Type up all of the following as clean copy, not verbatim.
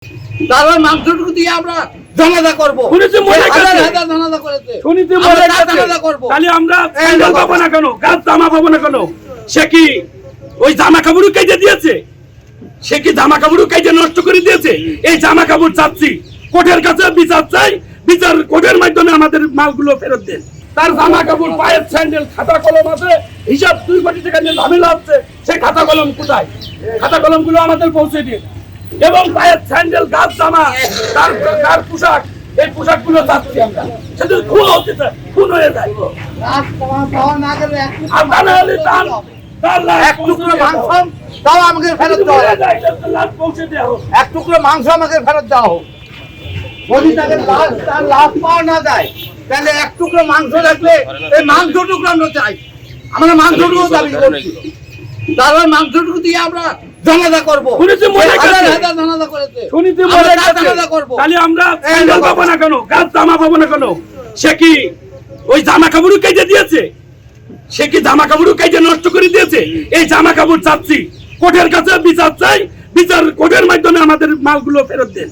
তারপর মাংসটুকু দিয়ে আমরা জানাজা করবো। জানাজা করেছে তাহলে আমরা স্যান্ডেল পাবো না কেন, গাছ জামা পাবো না কেন? সে কি ওই জামা কাপড় কেটে দিয়েছে? সে কি জামা কাপড় কেটে নষ্ট করে দিয়েছে? এই জামা কাপড় চাচ্ছি, কোর্টের কাছে বিচার চাই, বিচার কোর্টের মাধ্যমে আমাদের মালগুলো ফেরত দেন। তার জামা কাপড়, পায়ের স্যান্ডেল, খাতা কলম আছে, হিসাব 2 কোটি টাকা নিয়ে ঝামেলা হচ্ছে, সেই খাতা কলম কোথায়? খাতা কলম গুলো আমাদের পৌঁছে দিন। এবং পায়ের স্যান্ডেল, গাছ জামা, তার পোশাক, এই পোশাক গুলো চাচ্ছি আমরা। সেটা খুন হতে চায়, খুন হয়ে যায়। আর তা না হলে তার এক টুকরো মাংস তাও আমাকে ফেরত দেওয়া হোক। এক টুকরো মাংস আমাকে ফেরত দেওয়া হোক। যদি তাকে তার লাভ পাওয়া না যায়, তাহলে এক টুকরো মাংস রাখলে এই মাংসটুকু আমরা চাই। আমরা মাংসটুকু দাবি করছি। তারপর মাংসটুকু দিয়ে আমরা জানাজা করবো। জানাজা করেছে জানাজা করবো। তাহলে আমরা স্যান্ডেল পাবো না কেন, গাছ জামা পাবো না কেন? সে কি ওই জামা কাপড় কেটে দিয়েছে? সে কি জামা কাপড় কেটে নষ্ট করে দিয়েছে? এই জামা কাপড় চাচ্ছি, কোর্টের কাছে বিচার চাই, বিচার কোর্টের মাধ্যমে আমাদের মালগুলো ফেরত দেন।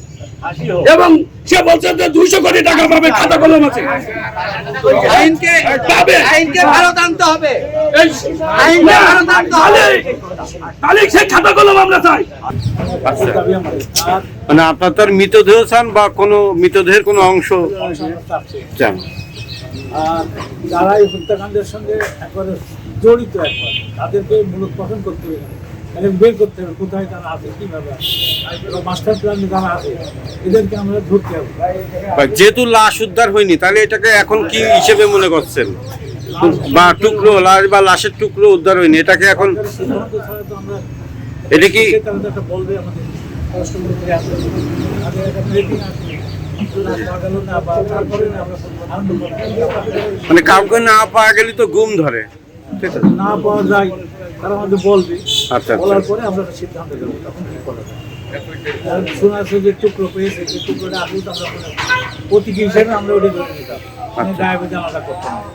এবং সে বলছে যে 200 কোটি টাকা পাবে, খাতা কলম আছে, আইনকে ফেরত আনতে হবে। তাহলে সেই খাতা কলম আমরা চাই। মানে আপনার তার মৃতদেহ চান বা কোনো মৃতদেহের কোনো অংশ চান? আর যারা এই হত্যাকাণ্ডের সঙ্গে একবারে জড়িত, একবার তাদেরকে মূলোৎপাটন করতে হবে, বের করতে হবে কোথায় তারা আছে, কিভাবে আছে, মাস্টার প্ল্যান যারা আছে এদেরকে আমরা ধরতে হবে। যেহেতু লাশ উদ্ধার হয়নি, তাহলে এটাকে এখন কি হিসেবে মনে করছেন? বা টুকরো লাশ বা লাশের টুকরো উদ্ধার হয়নি, এটাকে এখন সিদ্ধান্ত ছাড়া তো আমরা এটা কি তারা তো একটা বলবে আমাদের রাষ্ট্রপতি আছে, তাদের একটা মিটিং আছে, মানে কাউকে না পাওয়া গেলে তো গুম ধরে, না পাওয়া যায়, তারা আমাদের বলবে। আচ্ছা, বলার পরে আমরা একটা সিদ্ধান্ত দেবো তখন কি করা যায়। শোনা আছে যে টুকরো পেয়েছে, যে টুকরোটা আসলে তো আমরা প্রতীকী হিসেবে আমরা ওটা ধরে নিতাম, গায়ে জানাটা করতাম না।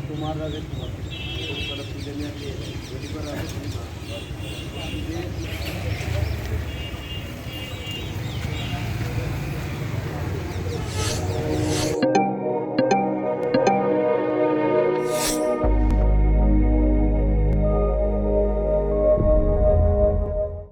তোমার